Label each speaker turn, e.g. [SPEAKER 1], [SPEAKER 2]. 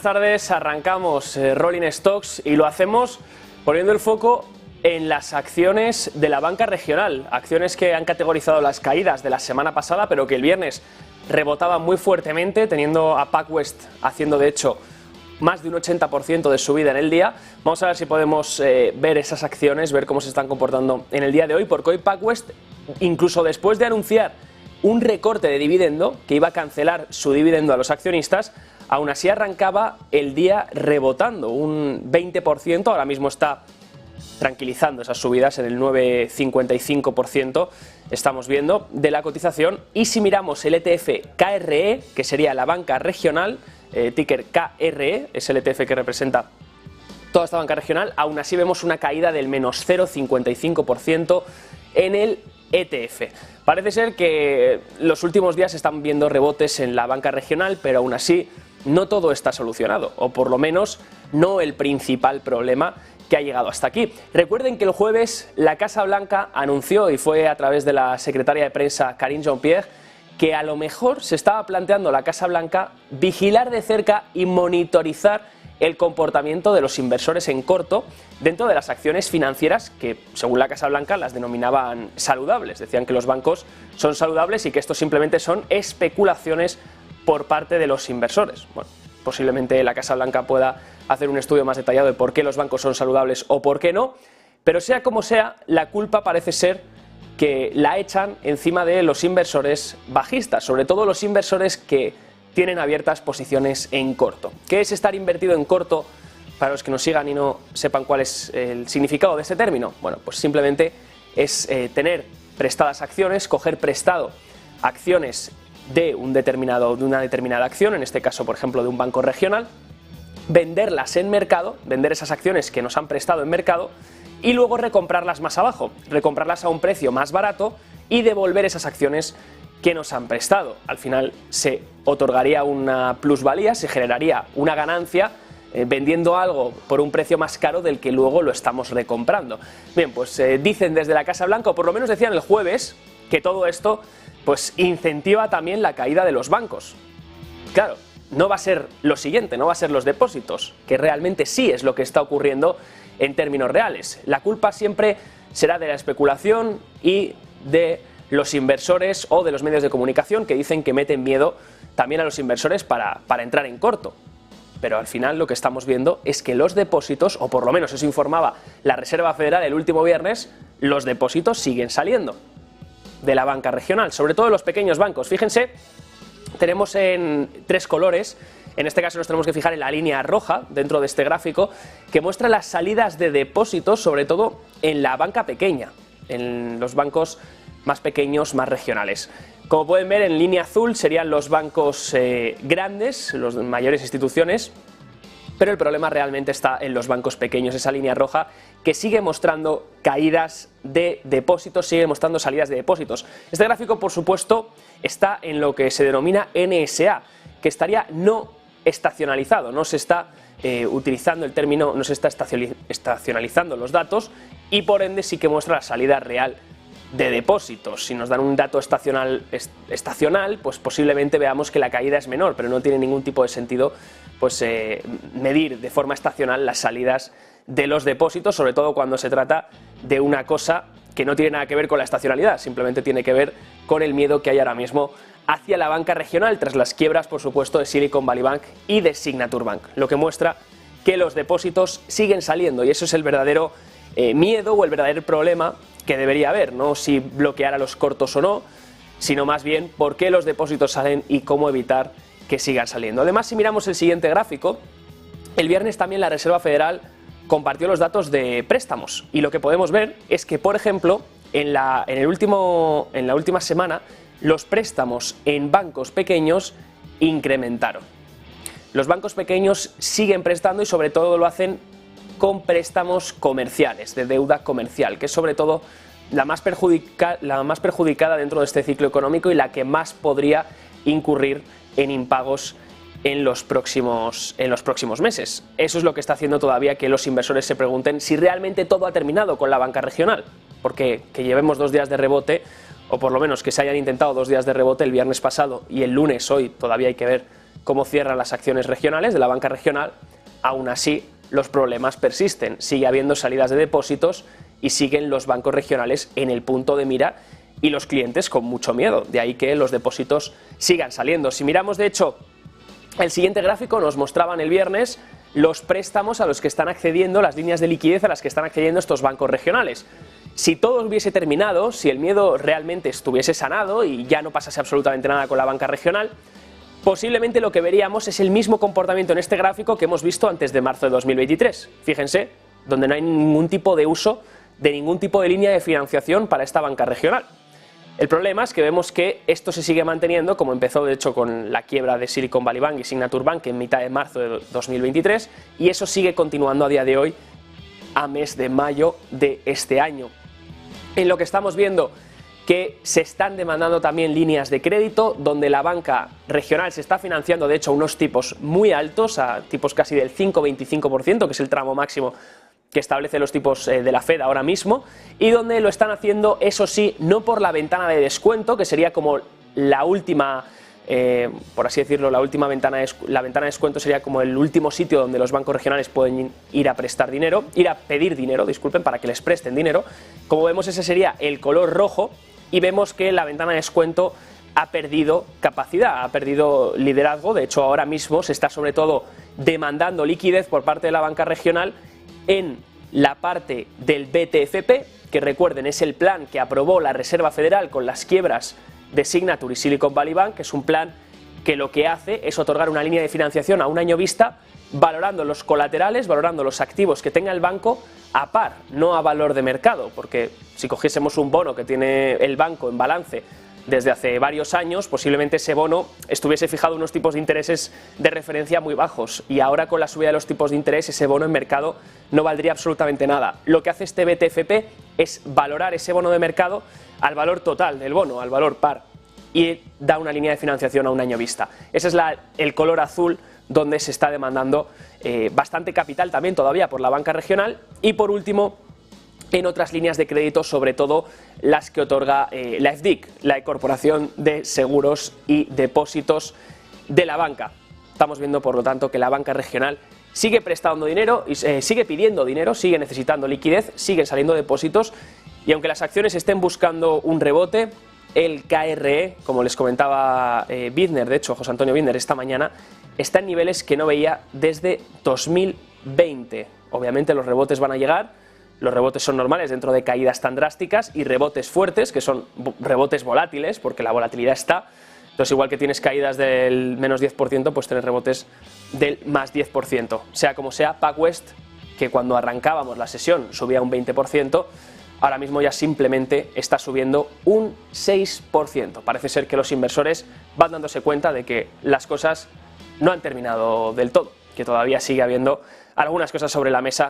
[SPEAKER 1] tardes, arrancamos Rolling Stocks y lo hacemos poniendo el foco en las acciones de la banca regional, acciones que han categorizado las caídas de la semana pasada, pero que el viernes rebotaban muy fuertemente, teniendo a PacWest haciendo de hecho más de un 80% de subida en el día. Vamos a ver si podemos ver esas acciones, ver cómo se están comportando en el día de hoy, porque hoy PacWest, incluso después de anunciar un recorte de dividendo, que iba a cancelar su dividendo a los accionistas, aún así arrancaba el día rebotando un 20%, ahora mismo está tranquilizando esas subidas en el 9,55%, estamos viendo, de la cotización. Y si miramos el ETF KRE, que sería la banca regional, ticker KRE, es el ETF que representa toda esta banca regional, aún así vemos una caída del menos 0,55% en el ETF. Parece ser que los últimos días están viendo rebotes en la banca regional, pero aún así no todo está solucionado, o por lo menos no el principal problema que ha llegado hasta aquí. Recuerden que el jueves la Casa Blanca anunció, y fue a través de la secretaria de prensa Karine Jean-Pierre, que a lo mejor se estaba planteando la Casa Blanca vigilar de cerca y monitorizar el comportamiento de los inversores en corto dentro de las acciones financieras que, según la Casa Blanca, las denominaban saludables. Decían que los bancos son saludables y que esto simplemente son especulaciones por parte de los inversores. Bueno, posiblemente la Casa Blanca pueda hacer un estudio más detallado de por qué los bancos son saludables o por qué no, pero sea como sea, la culpa parece ser que la echan encima de los inversores bajistas, sobre todo los inversores que tienen abiertas posiciones en corto. ¿Qué es estar invertido en corto? Para los que nos sigan y no sepan cuál es el significado de este término, bueno, pues simplemente es tener prestadas acciones, coger prestado acciones de una determinada acción, en este caso, por ejemplo, de un banco regional, venderlas en mercado, vender esas acciones que nos han prestado en mercado y luego recomprarlas más abajo, recomprarlas a un precio más barato y devolver esas acciones que nos han prestado. Al final se otorgaría una plusvalía, se generaría una ganancia vendiendo algo por un precio más caro del que luego lo estamos recomprando. Bien, pues dicen desde la Casa Blanca, o por lo menos decían el jueves, que todo esto pues incentiva también la caída de los bancos. Claro, no va a ser lo siguiente, no va a ser los depósitos, que realmente sí es lo que está ocurriendo en términos reales. La culpa siempre será de la especulación y de los inversores o de los medios de comunicación que dicen que meten miedo también a los inversores para entrar en corto. Pero al final lo que estamos viendo es que los depósitos, o por lo menos eso informaba la Reserva Federal el último viernes, los depósitos siguen saliendo de la banca regional, sobre todo los pequeños bancos. Fíjense, tenemos en tres colores, en este caso nos tenemos que fijar en la línea roja dentro de este gráfico, que muestra las salidas de depósitos, sobre todo en la banca pequeña, en los bancos más pequeños, más regionales. Como pueden ver, en línea azul serían los bancos grandes, las mayores instituciones, pero el problema realmente está en los bancos pequeños, esa línea roja que sigue mostrando caídas de depósitos, sigue mostrando salidas de depósitos. Este gráfico, por supuesto, está en lo que se denomina NSA, que estaría no estacionalizado, no se está utilizando el término, no se está estacionalizando los datos y por ende sí que muestra la salida real de depósitos. Si nos dan un dato estacional, pues posiblemente veamos que la caída es menor, pero no tiene ningún tipo de sentido pues medir de forma estacional las salidas de los depósitos, sobre todo cuando se trata de una cosa que no tiene nada que ver con la estacionalidad, simplemente tiene que ver con el miedo que hay ahora mismo hacia la banca regional tras las quiebras, por supuesto, de Silicon Valley Bank y de Signature Bank, lo que muestra que los depósitos siguen saliendo y eso es el verdadero miedo o el verdadero problema que debería haber, no si bloquear a los cortos o no, sino más bien por qué los depósitos salen y cómo evitar que sigan saliendo. Además, si miramos el siguiente gráfico, el viernes también la Reserva Federal compartió los datos de préstamos y lo que podemos ver es que, por ejemplo, en la última semana los préstamos en bancos pequeños incrementaron. Los bancos pequeños siguen prestando y sobre todo lo hacen con préstamos comerciales, de deuda comercial, que es sobre todo la más perjudicada dentro de este ciclo económico y la que más podría incurrir en impagos en los próximos meses. Eso es lo que está haciendo todavía que los inversores se pregunten si realmente todo ha terminado con la banca regional, porque que llevemos 2 días de rebote, o por lo menos que se hayan intentado 2 días de rebote el viernes pasado y el lunes, hoy, todavía hay que ver cómo cierran las acciones regionales de la banca regional, aún así los problemas persisten, sigue habiendo salidas de depósitos y siguen los bancos regionales en el punto de mira y los clientes con mucho miedo, de ahí que los depósitos sigan saliendo. Si miramos de hecho el siguiente gráfico, nos mostraban el viernes los préstamos a los que están accediendo, las líneas de liquidez a las que están accediendo estos bancos regionales. Si todo hubiese terminado, si el miedo realmente estuviese sanado y ya no pasase absolutamente nada con la banca regional, posiblemente lo que veríamos es el mismo comportamiento en este gráfico que hemos visto antes de marzo de 2023. Fíjense, donde no hay ningún tipo de uso de ningún tipo de línea de financiación para esta banca regional. El problema es que vemos que esto se sigue manteniendo, como empezó de hecho con la quiebra de Silicon Valley Bank y Signature Bank en mitad de marzo de 2023, y eso sigue continuando a día de hoy, a mes de mayo de este año. En lo que estamos viendo que se están demandando también líneas de crédito, donde la banca regional se está financiando de hecho a unos tipos muy altos, a tipos casi del 5,25%, que es el tramo máximo que establece los tipos de la Fed ahora mismo, y donde lo están haciendo, eso sí, no por la ventana de descuento, que sería como la última, por así decirlo, la ventana de descuento sería como el último sitio donde los bancos regionales pueden ir a prestar dinero, ir a pedir dinero, disculpen, para que les presten dinero. Como vemos, ese sería el color rojo, y vemos que la ventana de descuento ha perdido capacidad, ha perdido liderazgo. De hecho, ahora mismo se está sobre todo demandando liquidez por parte de la banca regional en la parte del BTFP, que recuerden es el plan que aprobó la Reserva Federal con las quiebras de Signature y Silicon Valley Bank, que es un plan que lo que hace es otorgar una línea de financiación a un año vista, valorando los colaterales, valorando los activos que tenga el banco a par, no a valor de mercado, porque si cogiésemos un bono que tiene el banco en balance desde hace varios años, posiblemente ese bono estuviese fijado unos tipos de intereses de referencia muy bajos, y ahora con la subida de los tipos de interés ese bono en mercado no valdría absolutamente nada. Lo que hace este BTFP es valorar ese bono de mercado al valor total del bono, al valor par, y da una línea de financiación a un año vista. Ese es el color azul donde se está demandando bastante capital también todavía por la banca regional. Y por último, en otras líneas de crédito, sobre todo las que otorga la FDIC, la Corporación de Seguros y Depósitos de la banca. Estamos viendo, por lo tanto, que la banca regional sigue prestando dinero, y sigue pidiendo dinero, sigue necesitando liquidez, siguen saliendo depósitos, y aunque las acciones estén buscando un rebote, el KRE, como les comentaba Bittner, de hecho José Antonio Bittner esta mañana, está en niveles que no veía desde 2020. Obviamente los rebotes van a llegar. Los rebotes son normales dentro de caídas tan drásticas, y rebotes fuertes, que son rebotes volátiles, porque la volatilidad está. Entonces, igual que tienes caídas del menos 10%, pues tienes rebotes del más 10%. Sea como sea, PacWest, que cuando arrancábamos la sesión subía un 20%, ahora mismo ya simplemente está subiendo un 6%. Parece ser que los inversores van dándose cuenta de que las cosas no han terminado del todo, que todavía sigue habiendo algunas cosas sobre la mesa